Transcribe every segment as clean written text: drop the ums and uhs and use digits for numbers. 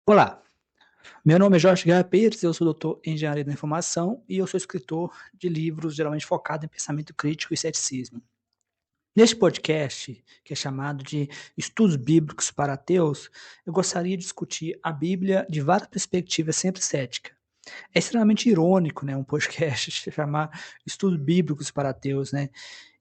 Olá, meu nome é Jorge Guerra Pires, eu sou doutor em Engenharia da Informação e eu sou escritor de livros geralmente focado em pensamento crítico e ceticismo. Neste podcast, que é chamado de Estudos Bíblicos para Ateus, eu gostaria de discutir a Bíblia de várias perspectivas sempre cética. É extremamente irônico, né, um podcast se chamar Estudos Bíblicos para Ateus, né?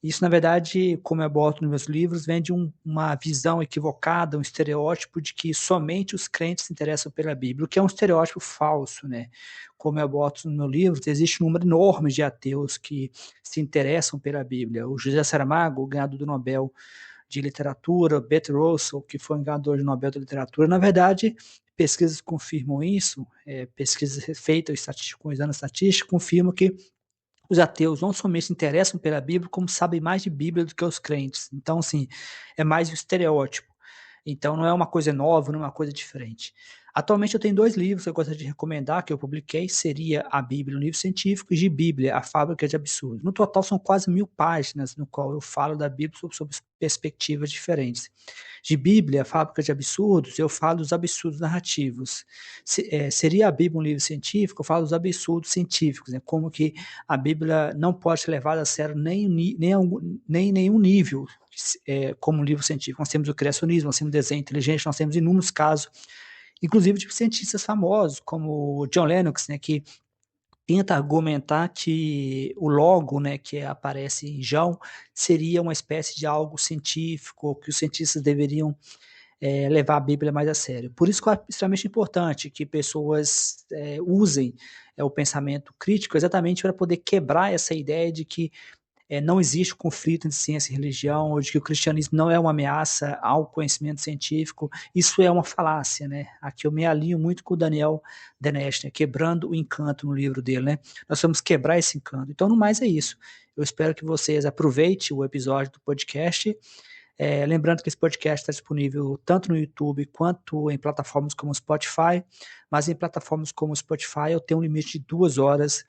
Isso, na verdade, como eu abordo nos meus livros, vem de uma visão equivocada, um estereótipo de que somente os crentes se interessam pela Bíblia, o que é um estereótipo falso, né? Como eu abordo nos meus livros, existe um número enorme de ateus que se interessam pela Bíblia. O José Saramago, o ganhador do Nobel de Literatura, Bert Russell, que foi um ganhador de Nobel de Literatura, na verdade, pesquisas confirmam isso, pesquisas feitas com exame estatístico confirmam que os ateus não somente se interessam pela Bíblia, como sabem mais de Bíblia do que os crentes. Então, assim, é mais um estereótipo. Então, não é uma coisa nova, não é uma coisa diferente. Atualmente eu tenho 2 livros que eu gostaria de recomendar, que eu publiquei, seria a Bíblia, um livro científico, e de Bíblia, a Fábrica de Absurdos. No total são quase 1000 páginas, no qual eu falo da Bíblia sob perspectivas diferentes. De Bíblia, a Fábrica de Absurdos, eu falo dos absurdos narrativos. Seria a Bíblia um livro científico, eu falo dos absurdos científicos, né? Como que a Bíblia não pode ser levada a sério nem em nenhum nível, como um livro científico. Nós temos o criacionismo, nós temos o desenho inteligente, nós temos inúmeros casos, inclusive de cientistas famosos, como o John Lennox, né, que tenta argumentar que o logo, né, que aparece em João, seria uma espécie de algo científico, que os cientistas deveriam levar a Bíblia mais a sério. Por isso que é extremamente importante que pessoas usem o pensamento crítico exatamente para poder quebrar essa ideia de que não existe conflito entre ciência e religião, ou de que o cristianismo não é uma ameaça ao conhecimento científico. Isso é uma falácia, né? Aqui eu me alinho muito com o Daniel Denesch, né? Quebrando o encanto no livro dele, né? Nós vamos quebrar esse encanto. Então, no mais é isso. Eu espero que vocês aproveitem o episódio do podcast. Lembrando que esse podcast está disponível tanto no YouTube quanto em plataformas como o Spotify, mas em plataformas como o Spotify eu tenho um limite de 2 horas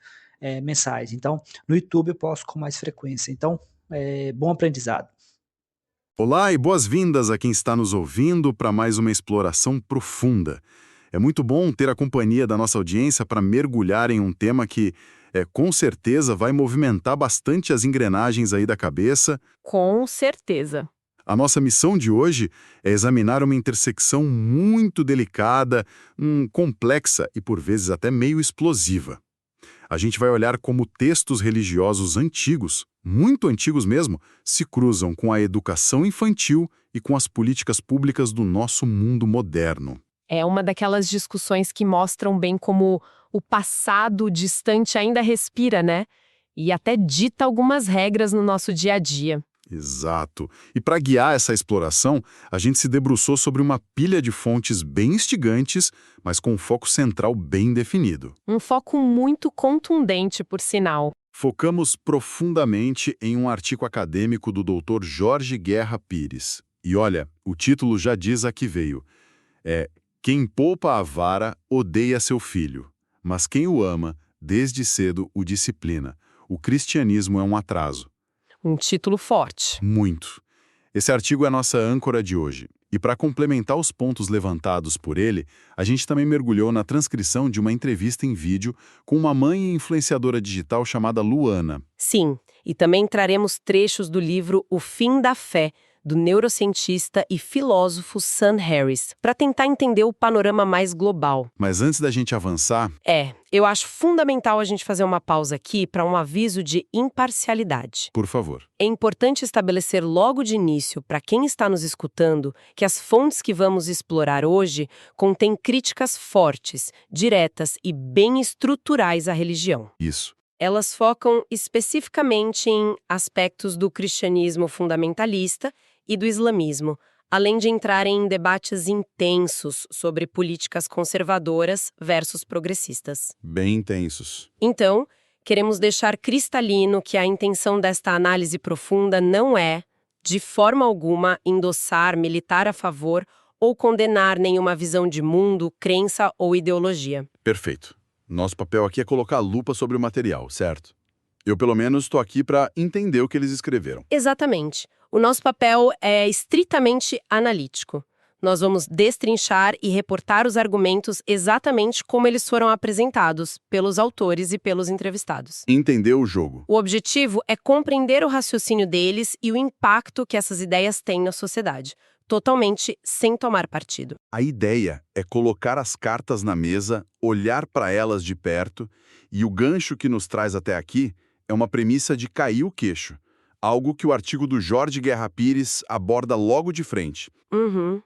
mensais. Então, no YouTube eu posto com mais frequência. Então, bom aprendizado. Olá e boas-vindas a quem está nos ouvindo para mais uma exploração profunda. É muito bom ter a companhia da nossa audiência para mergulhar em um tema que, com certeza, vai movimentar bastante as engrenagens aí da cabeça. Com certeza. A nossa missão de hoje é examinar uma intersecção muito delicada, complexa e por vezes até meio explosiva. A gente vai olhar como textos religiosos antigos, muito antigos mesmo, se cruzam com a educação infantil e com as políticas públicas do nosso mundo moderno. É uma daquelas discussões que mostram bem como o passado distante ainda respira, né? E até dita algumas regras no nosso dia a dia. Exato. E para guiar essa exploração, a gente se debruçou sobre uma pilha de fontes bem instigantes, mas com um foco central bem definido. Um foco muito contundente, por sinal. Focamos profundamente em um artigo acadêmico do Dr. Jorge Guerra Pires. E olha, o título já diz a que veio. Quem poupa a vara odeia seu filho, mas quem o ama, desde cedo o disciplina. O cristianismo é um atraso. Um título forte. Muito. Esse artigo é a nossa âncora de hoje. E para complementar os pontos levantados por ele, a gente também mergulhou na transcrição de uma entrevista em vídeo com uma mãe e influenciadora digital chamada Luana. Sim, e também traremos trechos do livro O Fim da Fé, do neurocientista e filósofo Sam Harris, para tentar entender o panorama mais global. Mas antes da gente avançar... Eu acho fundamental a gente fazer uma pausa aqui para um aviso de imparcialidade. Por favor. É importante estabelecer logo de início, para quem está nos escutando, que as fontes que vamos explorar hoje contêm críticas fortes, diretas e bem estruturais à religião. Isso. Elas focam especificamente em aspectos do cristianismo fundamentalista e do islamismo, além de entrarem em debates intensos sobre políticas conservadoras versus progressistas. Bem intensos. Então, queremos deixar cristalino que a intenção desta análise profunda não é, de forma alguma, endossar, militar a favor ou condenar nenhuma visão de mundo, crença ou ideologia. Perfeito. Nosso papel aqui é colocar a lupa sobre o material, certo? Eu, pelo menos, estou aqui para entender o que eles escreveram. Exatamente. O nosso papel é estritamente analítico. Nós vamos destrinchar e reportar os argumentos exatamente como eles foram apresentados pelos autores e pelos entrevistados. Entendeu o jogo? O objetivo é compreender o raciocínio deles e o impacto que essas ideias têm na sociedade, totalmente sem tomar partido. A ideia é colocar as cartas na mesa, olhar para elas de perto, e o gancho que nos traz até aqui é uma premissa de cair o queixo, algo que o artigo do Jorge Guerra Pires aborda logo de frente.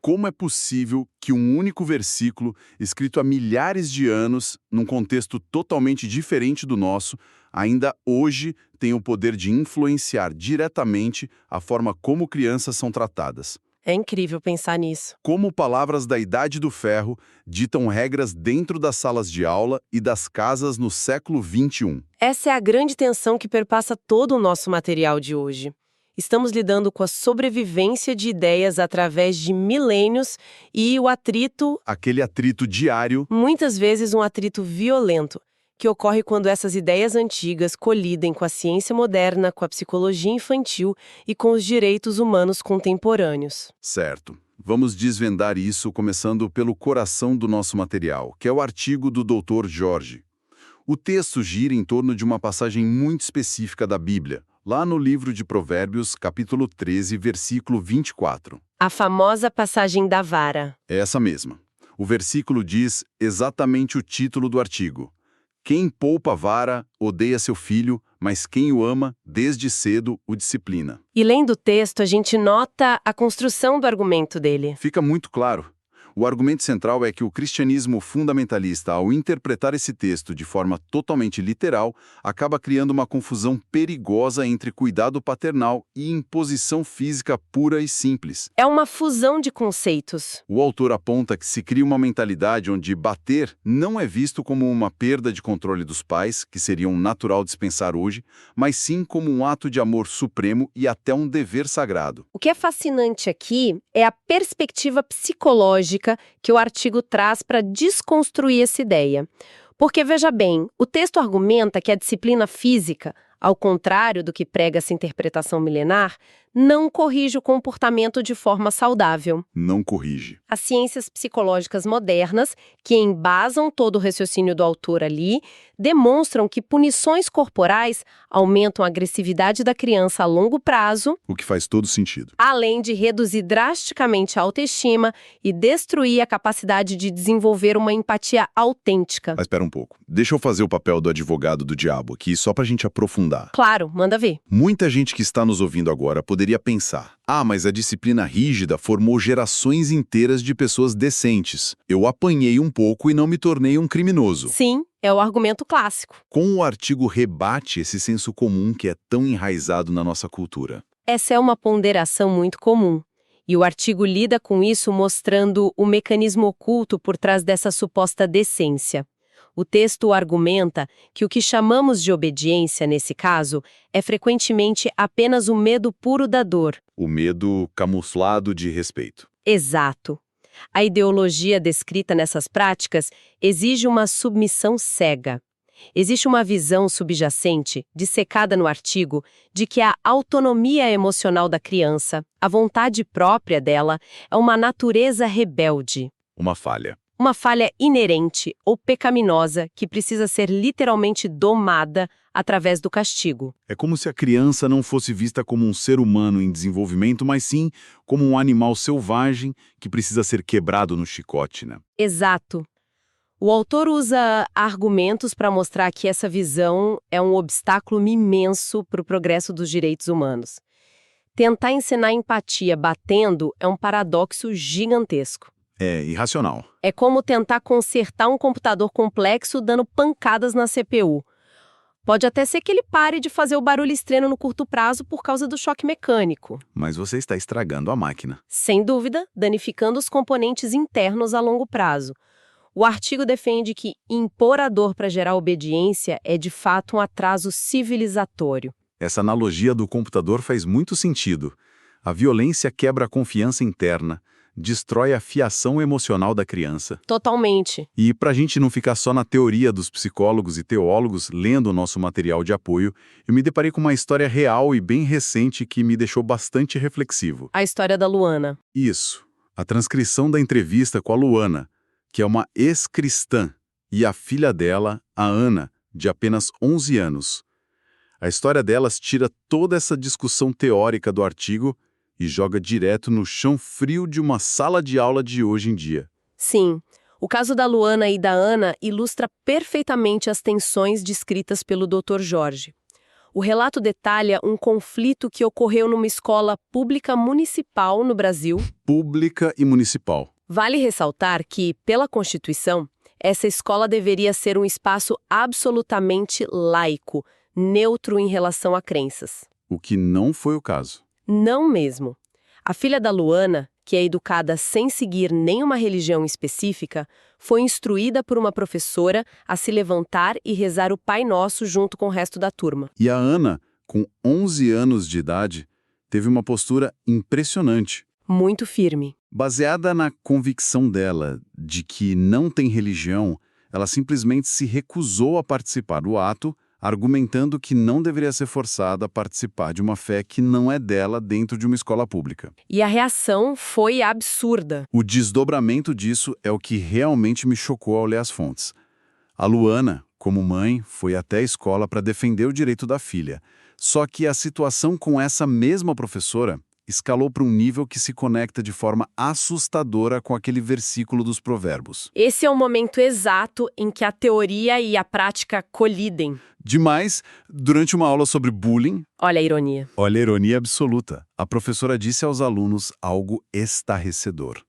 Como é possível que um único versículo, escrito há milhares de anos, num contexto totalmente diferente do nosso, ainda hoje tenha o poder de influenciar diretamente a forma como crianças são tratadas? É incrível pensar nisso. Como palavras da Idade do Ferro ditam regras dentro das salas de aula e das casas no século XXI. Essa é a grande tensão que perpassa todo o nosso material de hoje. Estamos lidando com a sobrevivência de ideias através de milênios e o atrito, Aquele atrito diário, muitas vezes um atrito violento, que ocorre quando essas ideias antigas colidem com a ciência moderna, com a psicologia infantil e com os direitos humanos contemporâneos. certo. Vamos desvendar isso começando pelo coração do nosso material, que é o artigo do Dr. Jorge. O texto gira em torno de uma passagem muito específica da Bíblia, lá no livro de Provérbios, capítulo 13, versículo 24. A famosa passagem da vara. É essa mesma. O versículo diz exatamente o título do artigo. Quem poupa a vara, odeia seu filho, mas quem o ama, desde cedo, o disciplina. E lendo o texto, a gente nota a construção do argumento dele. Fica muito claro. O argumento central é que o cristianismo fundamentalista, ao interpretar esse texto de forma totalmente literal, acaba criando uma confusão perigosa entre cuidado paternal e imposição física pura e simples. É uma fusão de conceitos. O autor aponta que se cria uma mentalidade onde bater não é visto como uma perda de controle dos pais, que seria um natural dispensar hoje, mas sim como um ato de amor supremo e até um dever sagrado. O que é fascinante aqui é a perspectiva psicológica que o artigo traz para desconstruir essa ideia. Porque, veja bem, o texto argumenta que a disciplina física, ao contrário do que prega essa interpretação milenar, não corrige o comportamento de forma saudável. Não corrige. As ciências psicológicas modernas, que embasam todo o raciocínio do autor ali, demonstram que punições corporais aumentam a agressividade da criança a longo prazo, O que faz todo sentido. além de reduzir drasticamente a autoestima e destruir a capacidade de desenvolver uma empatia autêntica. Mas espera um pouco. Deixa eu fazer o papel do advogado do diabo aqui, só pra gente aprofundar. Claro, manda ver. Muita gente que está nos ouvindo agora poderia pensar: ah, mas a disciplina rígida formou gerações inteiras de pessoas decentes. Eu apanhei um pouco e não me tornei um criminoso. Sim, é o argumento clássico. Como o artigo rebate esse senso comum que é tão enraizado na nossa cultura? Essa é uma ponderação muito comum. E o artigo lida com isso mostrando o mecanismo oculto por trás dessa suposta decência. O texto argumenta que o que chamamos de obediência, nesse caso, é frequentemente apenas o medo puro da dor. O medo camuflado de respeito. Exato. A ideologia descrita nessas práticas exige uma submissão cega. Existe uma visão subjacente, dissecada no artigo, de que a autonomia emocional da criança, a vontade própria dela, é uma natureza rebelde. Uma falha. Uma falha inerente ou pecaminosa que precisa ser literalmente domada através do castigo. É como se a criança não fosse vista como um ser humano em desenvolvimento, mas sim como um animal selvagem que precisa ser quebrado no chicote, né? Exato. O autor usa argumentos para mostrar que essa visão é um obstáculo imenso para o progresso dos direitos humanos. Tentar ensinar empatia batendo é um paradoxo gigantesco. É irracional. É como tentar consertar um computador complexo dando pancadas na CPU. Pode até ser que ele pare de fazer o barulho estranho no curto prazo por causa do choque mecânico. Mas você está estragando a máquina. Sem dúvida, danificando os componentes internos a longo prazo. O artigo defende que impor a dor para gerar obediência é de fato um atraso civilizatório. Essa analogia do computador faz muito sentido. A violência quebra a confiança interna, destrói a fiação emocional da criança. Totalmente. E para a gente não ficar só na teoria dos psicólogos e teólogos lendo o nosso material de apoio, eu me deparei com uma história real e bem recente que me deixou bastante reflexivo. A história da Luana. Isso. A transcrição da entrevista com a Luana, que é uma ex-cristã, e a filha dela, a Ana, de apenas 11 anos. A história delas tira toda essa discussão teórica do artigo e joga direto no chão frio de uma sala de aula de hoje em dia. Sim, o caso da Luana e da Ana ilustra perfeitamente as tensões descritas pelo Dr. Jorge. O relato detalha um conflito que ocorreu numa escola pública municipal no Brasil. Pública e municipal. Vale ressaltar que, pela Constituição, essa escola deveria ser um espaço absolutamente laico, neutro em relação a crenças. O que não foi o caso. Não mesmo. A filha da Luana, que é educada sem seguir nenhuma religião específica, foi instruída por uma professora a se levantar e rezar o Pai Nosso junto com o resto da turma. E a Ana, com 11 anos de idade, teve uma postura impressionante. Muito firme. Baseada na convicção dela de que não tem religião, ela simplesmente se recusou a participar do ato, argumentando que não deveria ser forçada a participar de uma fé que não é dela dentro de uma escola pública. E a reação foi absurda. O desdobramento disso é o que realmente me chocou ao ler as fontes. A Luana, como mãe, foi até a escola para defender o direito da filha. Só que a situação com essa mesma professora escalou para um nível que se conecta de forma assustadora com aquele versículo dos Provérbios. Esse é o momento exato em que a teoria e a prática colidem. Demais, durante uma aula sobre bullying... Olha a ironia. Olha a ironia absoluta. A professora disse aos alunos algo estarrecedor.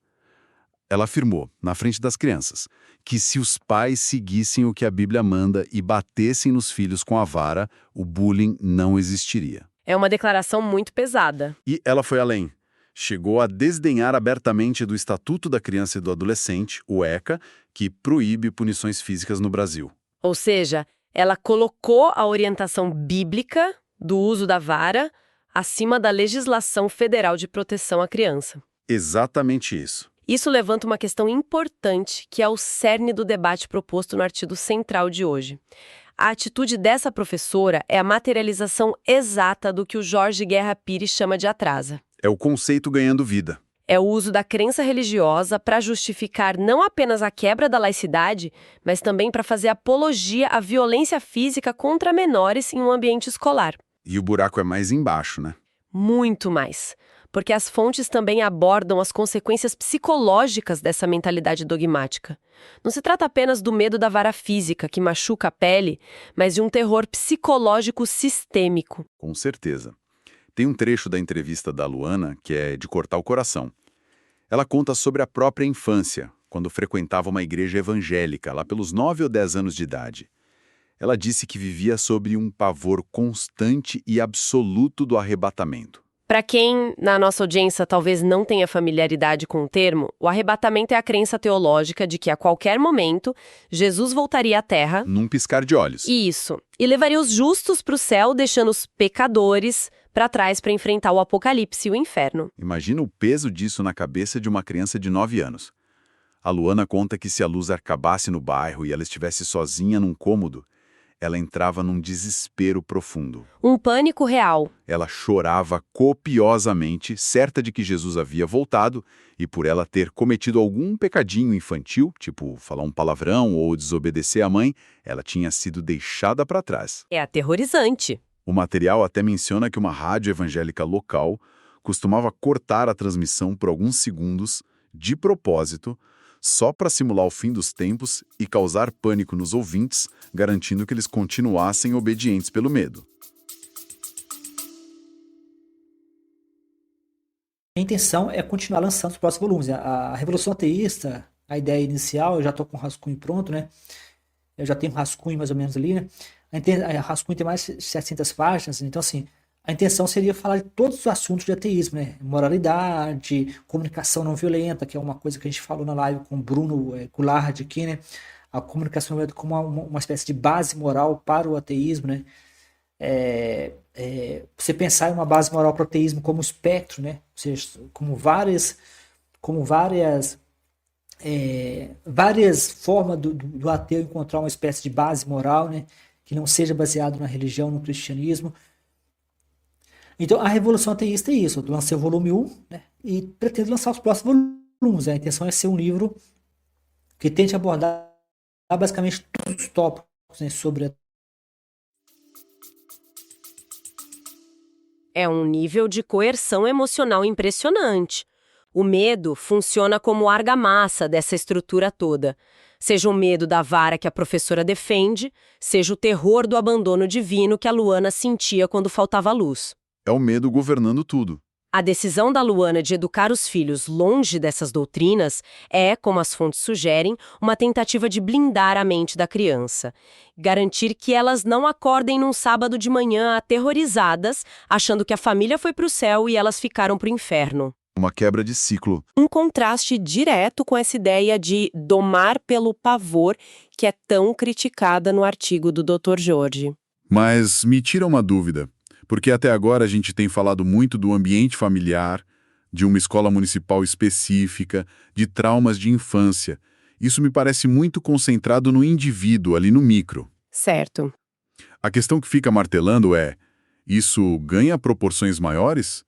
Ela afirmou, na frente das crianças, que se os pais seguissem o que a Bíblia manda e batessem nos filhos com a vara, o bullying não existiria. É uma declaração muito pesada. E ela foi além. Chegou a desdenhar abertamente do Estatuto da Criança e do Adolescente, o ECA, que proíbe punições físicas no Brasil. Ou seja, ela colocou a orientação bíblica do uso da vara acima da legislação federal de proteção à criança. Exatamente isso. Isso levanta uma questão importante, que é o cerne do debate proposto no artigo central de hoje. A atitude dessa professora é a materialização exata do que o Jorge Guerra Pires chama de atrasa. É o conceito ganhando vida. É o uso da crença religiosa para justificar não apenas a quebra da laicidade, mas também para fazer apologia à violência física contra menores em um ambiente escolar. E o buraco é mais embaixo, né? Muito mais. Porque as fontes também abordam as consequências psicológicas dessa mentalidade dogmática. Não se trata apenas do medo da vara física, que machuca a pele, mas de um terror psicológico sistêmico. Com certeza. Tem um trecho da entrevista da Luana que é de cortar o coração. Ela conta sobre a própria infância, quando frequentava uma igreja evangélica, lá pelos 9 ou 10 anos de idade. Ela disse que vivia sob um pavor constante e absoluto do arrebatamento. Para quem, na nossa audiência, talvez não tenha familiaridade com o termo, o arrebatamento é a crença teológica de que, a qualquer momento, Jesus voltaria à Terra... Num piscar de olhos. Isso. E levaria os justos para o céu, deixando os pecadores para trás para enfrentar o apocalipse e o inferno. Imagina o peso disso na cabeça de uma criança de 9 anos. A Luana conta que se a luz acabasse no bairro e ela estivesse sozinha num cômodo, ela entrava num desespero profundo. Um pânico real. Ela chorava copiosamente, certa de que Jesus havia voltado e por ela ter cometido algum pecadinho infantil, tipo falar um palavrão ou desobedecer à mãe, ela tinha sido deixada para trás. É aterrorizante. O material até menciona que uma rádio evangélica local costumava cortar a transmissão por alguns segundos, de propósito, só para simular o fim dos tempos e causar pânico nos ouvintes, garantindo que eles continuassem obedientes pelo medo. A intenção é continuar lançando os próximos volumes. A Revolução Ateísta, a ideia inicial, eu já estou com o rascunho pronto, né? Eu já tenho um rascunho mais ou menos ali, né? A rascunho tem mais de 700 páginas, então assim, a intenção seria falar de todos os assuntos de ateísmo, né? Moralidade, comunicação não violenta, que é uma coisa que a gente falou na live com o Bruno Goulart aqui, né? A comunicação não violenta como uma espécie de base moral para o ateísmo, né? Você pensar em uma base moral para o ateísmo como espectro, né? Ou seja, como várias formas do ateu encontrar uma espécie de base moral, né? Que não seja baseado na religião, no cristianismo. Então, a Revolução Ateísta é isso. Eu lancei o volume 1, né, e pretendo lançar os próximos volúmenes. A intenção é ser um livro que tente abordar basicamente todos os tópicos, né, sobre a... É um nível de coerção emocional impressionante. O medo funciona como argamassa dessa estrutura toda. Seja o medo da vara que a professora defende, seja o terror do abandono divino que a Luana sentia quando faltava luz. É o medo governando tudo. A decisão da Luana de educar os filhos longe dessas doutrinas é, como as fontes sugerem, uma tentativa de blindar a mente da criança. Garantir que elas não acordem num sábado de manhã aterrorizadas, achando que a família foi para o céu e elas ficaram para o inferno. Uma quebra de ciclo. Um contraste direto com essa ideia de domar pelo pavor que é tão criticada no artigo do Dr. Jorge. Mas me tira uma dúvida. Porque até agora a gente tem falado muito do ambiente familiar, de uma escola municipal específica, de traumas de infância. Isso me parece muito concentrado no indivíduo, ali no micro. Certo. A questão que fica martelando é, isso ganha proporções maiores?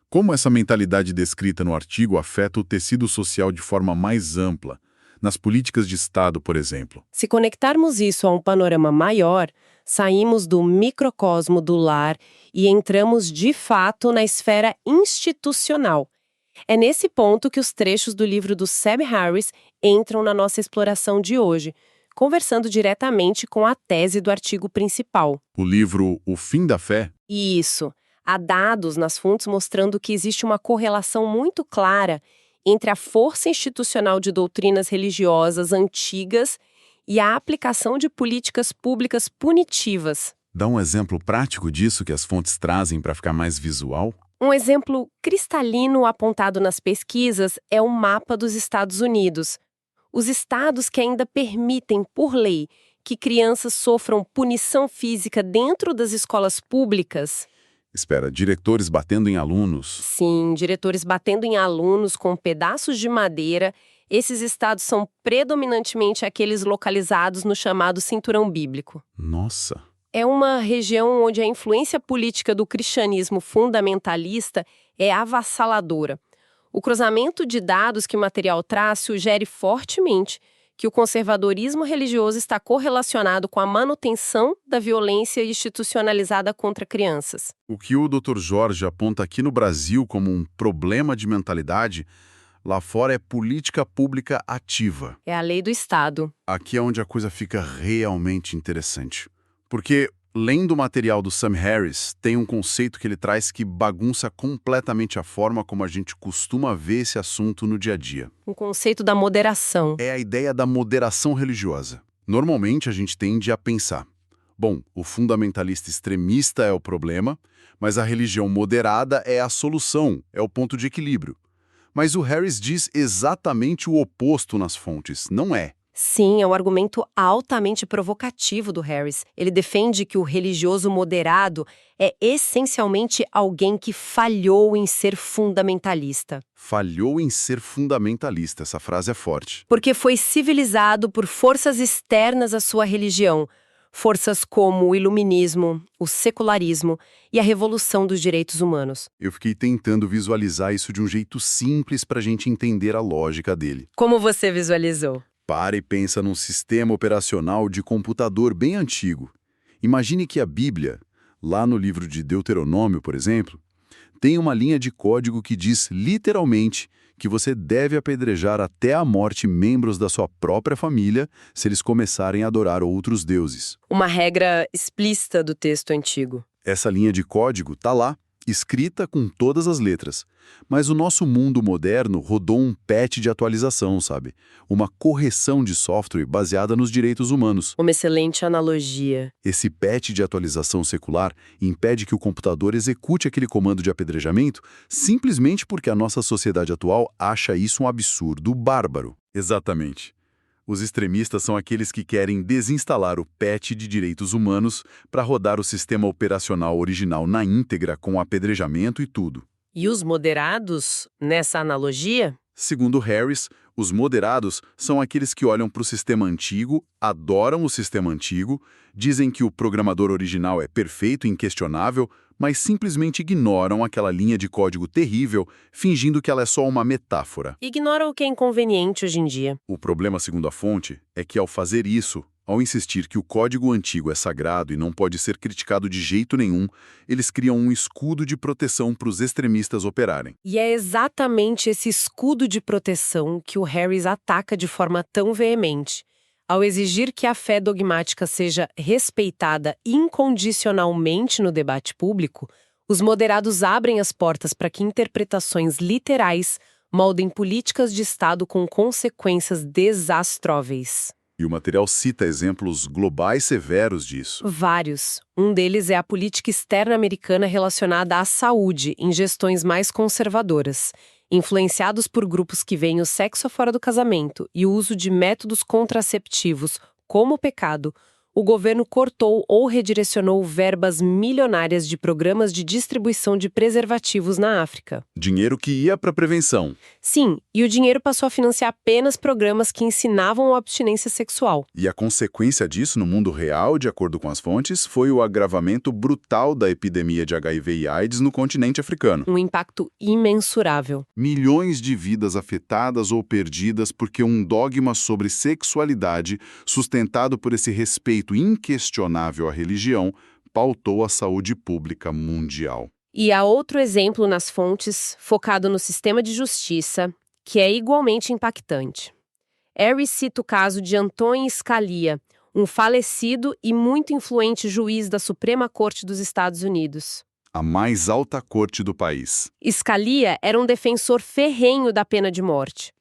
Como essa mentalidade descrita no artigo afeta o tecido social de forma mais ampla, nas políticas de Estado, por exemplo? Se conectarmos isso a um panorama maior, saímos do microcosmo do lar e entramos de fato na esfera institucional. É nesse ponto que os trechos do livro do Sam Harris entram na nossa exploração de hoje, conversando diretamente com a tese do artigo principal. O livro O Fim da Fé? Isso. Há dados nas fontes mostrando que existe uma correlação muito clara entre a força institucional de doutrinas religiosas antigas e a aplicação de políticas públicas punitivas. Dá um exemplo prático disso que as fontes trazem para ficar mais visual? Um exemplo cristalino apontado nas pesquisas é o mapa dos Estados Unidos. Os estados que ainda permitem, por lei, que crianças sofram punição física dentro das escolas públicas. Espera, diretores batendo em alunos? Sim, diretores batendo em alunos com pedaços de madeira. Esses estados são predominantemente aqueles localizados no chamado Cinturão Bíblico. Nossa! É uma região onde a influência política do cristianismo fundamentalista é avassaladora. O cruzamento de dados que o material traz sugere fortemente que o conservadorismo religioso está correlacionado com a manutenção da violência institucionalizada contra crianças. O que o Dr. Jorge aponta aqui no Brasil como um problema de mentalidade, lá fora é política pública ativa. É a lei do Estado. Aqui é onde a coisa fica realmente interessante. Porque, lendo o material do Sam Harris, tem um conceito que ele traz que bagunça completamente a forma como a gente costuma ver esse assunto no dia a dia. Um conceito da moderação. É a ideia da moderação religiosa. Normalmente a gente tende a pensar, bom, o fundamentalista extremista é o problema, mas a religião moderada é a solução, é o ponto de equilíbrio. Mas o Harris diz exatamente o oposto nas fontes, não é? Sim, é um argumento altamente provocativo do Harris. Ele defende que o religioso moderado é essencialmente alguém que falhou em ser fundamentalista. Falhou em ser fundamentalista, essa frase é forte. Porque foi civilizado por forças externas à sua religião. Forças como o iluminismo, o secularismo e a revolução dos direitos humanos. Eu fiquei tentando visualizar isso de um jeito simples para a gente entender a lógica dele. Como você visualizou? Para e pensa num sistema operacional de computador bem antigo. Imagine que a Bíblia, lá no livro de Deuteronômio, por exemplo, tem uma linha de código que diz literalmente que você deve apedrejar até a morte membros da sua própria família se eles começarem a adorar outros deuses. Uma regra explícita do texto antigo. Essa linha de código está lá, escrita com todas as letras. Mas o nosso mundo moderno rodou um patch de atualização, sabe? Uma correção de software baseada nos direitos humanos. Uma excelente analogia. Esse patch de atualização secular impede que o computador execute aquele comando de apedrejamento simplesmente porque a nossa sociedade atual acha isso um absurdo bárbaro. Exatamente. Os extremistas são aqueles que querem desinstalar o patch de direitos humanos para rodar o sistema operacional original na íntegra com apedrejamento e tudo. E os moderados, nessa analogia? Segundo Harris, os moderados são aqueles que olham para o sistema antigo, adoram o sistema antigo, dizem que o programador original é perfeito e inquestionável, mas simplesmente ignoram aquela linha de código terrível, fingindo que ela é só uma metáfora. Ignora o que é inconveniente hoje em dia. O problema, segundo a fonte, é que ao fazer isso, ao insistir que o código antigo é sagrado e não pode ser criticado de jeito nenhum, eles criam um escudo de proteção para os extremistas operarem. E é exatamente esse escudo de proteção que o Harris ataca de forma tão veemente. Ao exigir que a fé dogmática seja respeitada incondicionalmente no debate público, os moderados abrem as portas para que interpretações literais moldem políticas de Estado com consequências desastróveis. E o material cita exemplos globais severos disso. Vários. Um deles é a política externa americana relacionada à saúde em gestões mais conservadoras. Influenciados por grupos que veem o sexo fora do casamento e o uso de métodos contraceptivos como pecado, o governo cortou ou redirecionou verbas milionárias de programas de distribuição de preservativos na África. Dinheiro que ia para prevenção. Sim, e o dinheiro passou a financiar apenas programas que ensinavam a abstinência sexual. E a consequência disso no mundo real, de acordo com as fontes, foi o agravamento brutal da epidemia de HIV e AIDS no continente africano. Um impacto imensurável. Milhões de vidas afetadas ou perdidas porque um dogma sobre sexualidade, sustentado por esse respeito inquestionável à religião, pautou a saúde pública mundial. E há outro exemplo nas fontes, focado no sistema de justiça, que é igualmente impactante. Harris cita o caso de Antonin Scalia, um falecido e muito influente juiz da Suprema Corte dos Estados Unidos. A mais alta corte do país. Scalia era um defensor ferrenho da pena de morte.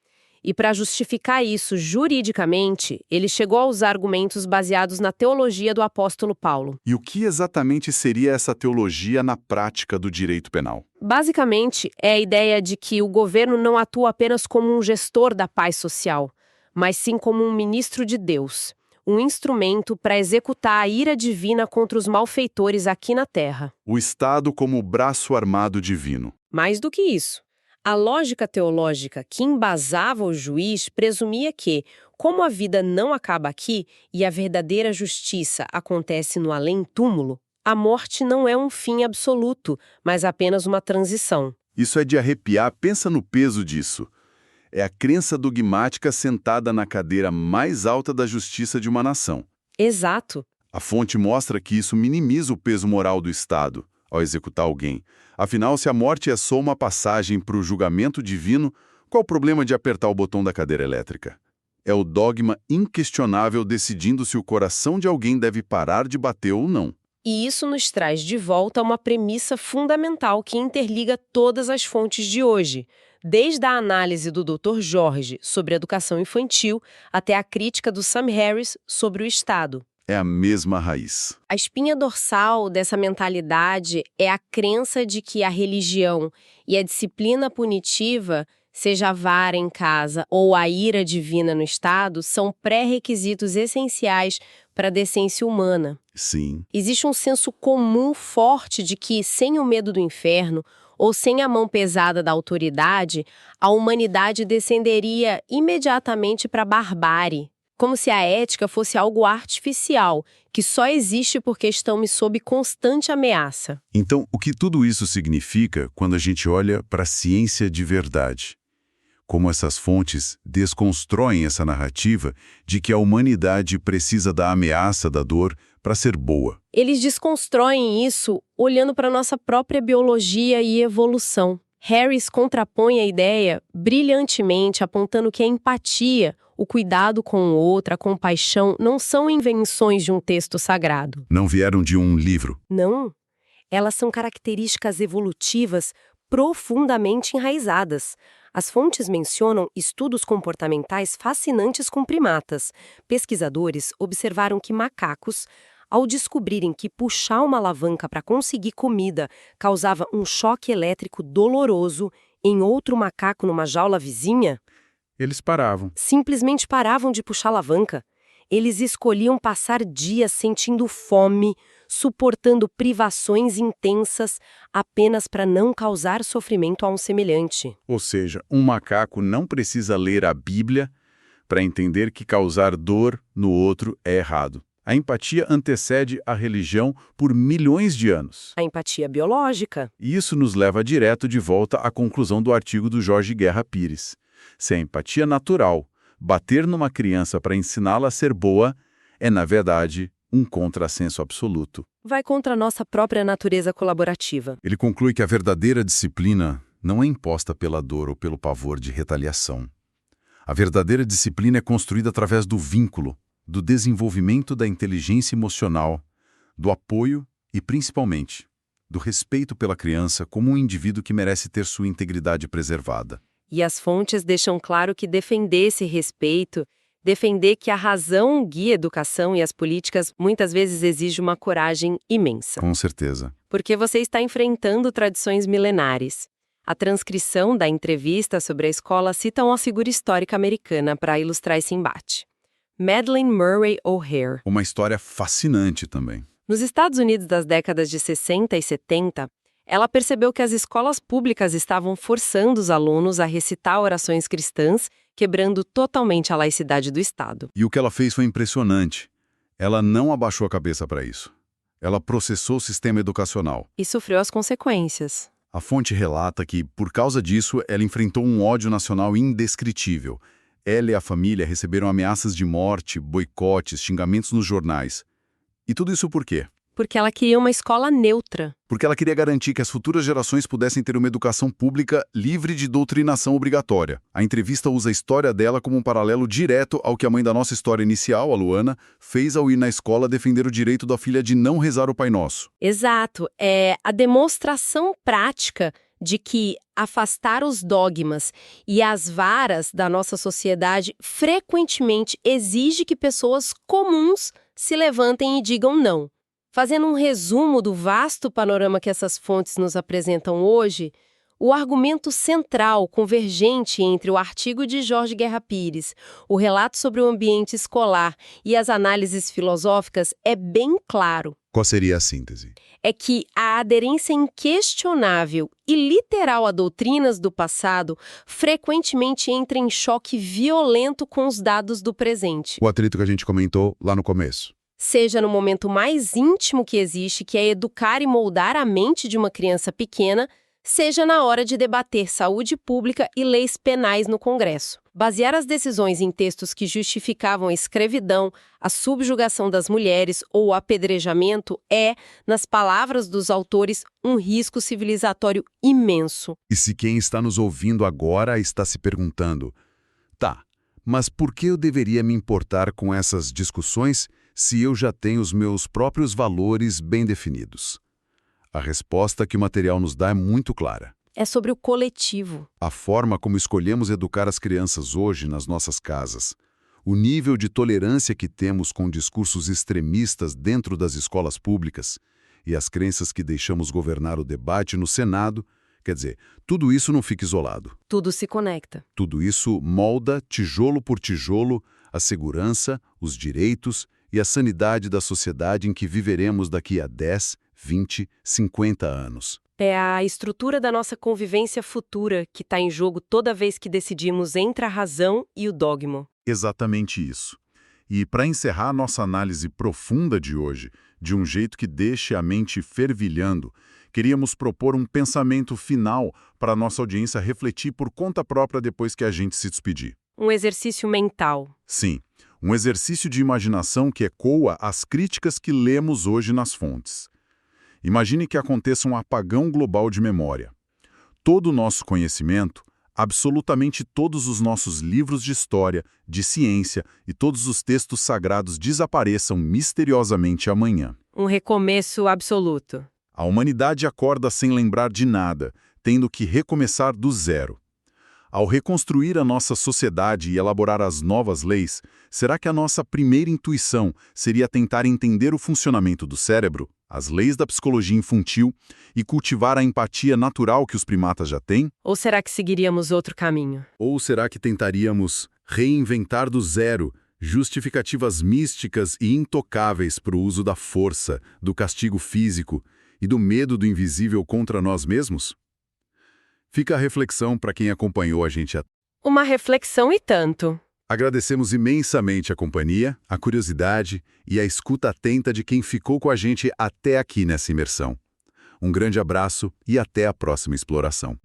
E para justificar isso juridicamente, ele chegou a usar argumentos baseados na teologia do apóstolo Paulo. E o que exatamente seria essa teologia na prática do direito penal? Basicamente, é a ideia de que o governo não atua apenas como um gestor da paz social, mas sim como um ministro de Deus, um instrumento para executar a ira divina contra os malfeitores aqui na Terra. O Estado como o braço armado divino. Mais do que isso. A lógica teológica que embasava o juiz presumia que, como a vida não acaba aqui e a verdadeira justiça acontece no além-túmulo, a morte não é um fim absoluto, mas apenas uma transição. Isso é de arrepiar, pensa no peso disso. É a crença dogmática sentada na cadeira mais alta da justiça de uma nação. Exato. A fonte mostra que isso minimiza o peso moral do Estado ao executar alguém. Afinal, se a morte é só uma passagem para o julgamento divino, qual o problema de apertar o botão da cadeira elétrica? É o dogma inquestionável decidindo se o coração de alguém deve parar de bater ou não. E isso nos traz de volta a uma premissa fundamental que interliga todas as fontes de hoje, desde a análise do Dr. Jorge sobre educação infantil até a crítica do Sam Harris sobre o Estado. É a mesma raiz. A espinha dorsal dessa mentalidade é a crença de que a religião e a disciplina punitiva, seja a vara em casa ou a ira divina no Estado, são pré-requisitos essenciais para a decência humana. Sim. Existe um senso comum forte de que, sem o medo do inferno ou sem a mão pesada da autoridade, a humanidade descenderia imediatamente para a barbárie. Como se a ética fosse algo artificial, que só existe porque estamos sob constante ameaça. Então, o que tudo isso significa quando a gente olha para a ciência de verdade? Como essas fontes desconstroem essa narrativa de que a humanidade precisa da ameaça da dor para ser boa. Eles desconstroem isso olhando para a nossa própria biologia e evolução. Harris contrapõe a ideia brilhantemente, apontando que a empatia, o cuidado com o outro, a compaixão, não são invenções de um texto sagrado. Não vieram de um livro. Não. Elas são características evolutivas profundamente enraizadas. As fontes mencionam estudos comportamentais fascinantes com primatas. Pesquisadores observaram que macacos, ao descobrirem que puxar uma alavanca para conseguir comida causava um choque elétrico doloroso em outro macaco numa jaula vizinha, Eles paravam. simplesmente paravam de puxar a alavanca. Eles escolhiam passar dias sentindo fome, suportando privações intensas apenas para não causar sofrimento a um semelhante. Ou seja, um macaco não precisa ler a Bíblia para entender que causar dor no outro é errado. A empatia antecede a religião por milhões de anos. A empatia biológica. E isso nos leva direto de volta à conclusão do artigo do Jorge Guerra Pires. Se a empatia natural, bater numa criança para ensiná-la a ser boa, é, na verdade, um contrassenso absoluto. Vai contra a nossa própria natureza colaborativa. Ele conclui que a verdadeira disciplina não é imposta pela dor ou pelo pavor de retaliação. A verdadeira disciplina é construída através do vínculo, do desenvolvimento da inteligência emocional, do apoio e, principalmente, do respeito pela criança como um indivíduo que merece ter sua integridade preservada. E as fontes deixam claro que defender esse respeito, defender que a razão guia a educação e as políticas muitas vezes exige uma coragem imensa. Com certeza. Porque você está enfrentando tradições milenares. A transcrição da entrevista sobre a escola cita uma figura histórica americana para ilustrar esse embate. Madeleine Murray O'Hair. Uma história fascinante também. Nos Estados Unidos das décadas de 60 e 70, ela percebeu que as escolas públicas estavam forçando os alunos a recitar orações cristãs, quebrando totalmente a laicidade do Estado. E o que ela fez foi impressionante. Ela não abaixou a cabeça para isso. Ela processou o sistema educacional. E sofreu as consequências. A fonte relata que, por causa disso, ela enfrentou um ódio nacional indescritível. Ela e a família receberam ameaças de morte, boicotes, xingamentos nos jornais. E tudo isso por quê? Porque ela queria uma escola neutra. Porque ela queria garantir que as futuras gerações pudessem ter uma educação pública livre de doutrinação obrigatória. A entrevista usa a história dela como um paralelo direto ao que a mãe da nossa história inicial, a Luana, fez ao ir na escola defender o direito da filha de não rezar o Pai Nosso. Exato. É a demonstração prática de que afastar os dogmas e as varas da nossa sociedade frequentemente exige que pessoas comuns se levantem e digam não. Fazendo um resumo do vasto panorama que essas fontes nos apresentam hoje, o argumento central convergente entre o artigo de Jorge Guerra Pires, o relato sobre o ambiente escolar e as análises filosóficas é bem claro. Qual seria a síntese? É que a aderência inquestionável e literal a doutrinas do passado frequentemente entra em choque violento com os dados do presente. O atrito que a gente comentou lá no começo. Seja no momento mais íntimo que existe, que é educar e moldar a mente de uma criança pequena, seja na hora de debater saúde pública e leis penais no Congresso. Basear as decisões em textos que justificavam a escravidão, a subjugação das mulheres ou o apedrejamento é, nas palavras dos autores, um risco civilizatório imenso. E se quem está nos ouvindo agora está se perguntando, tá, mas por que eu deveria me importar com essas discussões se eu já tenho os meus próprios valores bem definidos? A resposta que o material nos dá é muito clara. É sobre o coletivo. A forma como escolhemos educar as crianças hoje nas nossas casas, o nível de tolerância que temos com discursos extremistas dentro das escolas públicas e as crenças que deixamos governar o debate no Senado, quer dizer, tudo isso não fica isolado. Tudo se conecta. Tudo isso molda, tijolo por tijolo, a segurança, os direitos e a sanidade da sociedade em que viveremos daqui a 10, 20, 50 anos. É a estrutura da nossa convivência futura que está em jogo toda vez que decidimos entre a razão e o dogma. Exatamente isso. E para encerrar nossa análise profunda de hoje, de um jeito que deixe a mente fervilhando, queríamos propor um pensamento final para a nossa audiência refletir por conta própria depois que a gente se despedir. Um exercício mental. Sim, um exercício de imaginação que ecoa as críticas que lemos hoje nas fontes. Imagine que aconteça um apagão global de memória. Todo o nosso conhecimento, absolutamente todos os nossos livros de história, de ciência e todos os textos sagrados desapareçam misteriosamente amanhã. Um recomeço absoluto. A humanidade acorda sem lembrar de nada, tendo que recomeçar do zero. Ao reconstruir a nossa sociedade e elaborar as novas leis, será que a nossa primeira intuição seria tentar entender o funcionamento do cérebro, as leis da psicologia infantil e cultivar a empatia natural que os primatas já têm? Ou será que seguiríamos outro caminho? Ou será que tentaríamos reinventar do zero justificativas místicas e intocáveis para o uso da força, do castigo físico e do medo do invisível contra nós mesmos? Fica a reflexão para quem acompanhou a gente até. Uma reflexão e tanto. Agradecemos imensamente a companhia, a curiosidade e a escuta atenta de quem ficou com a gente até aqui nessa imersão. Um grande abraço e até a próxima exploração.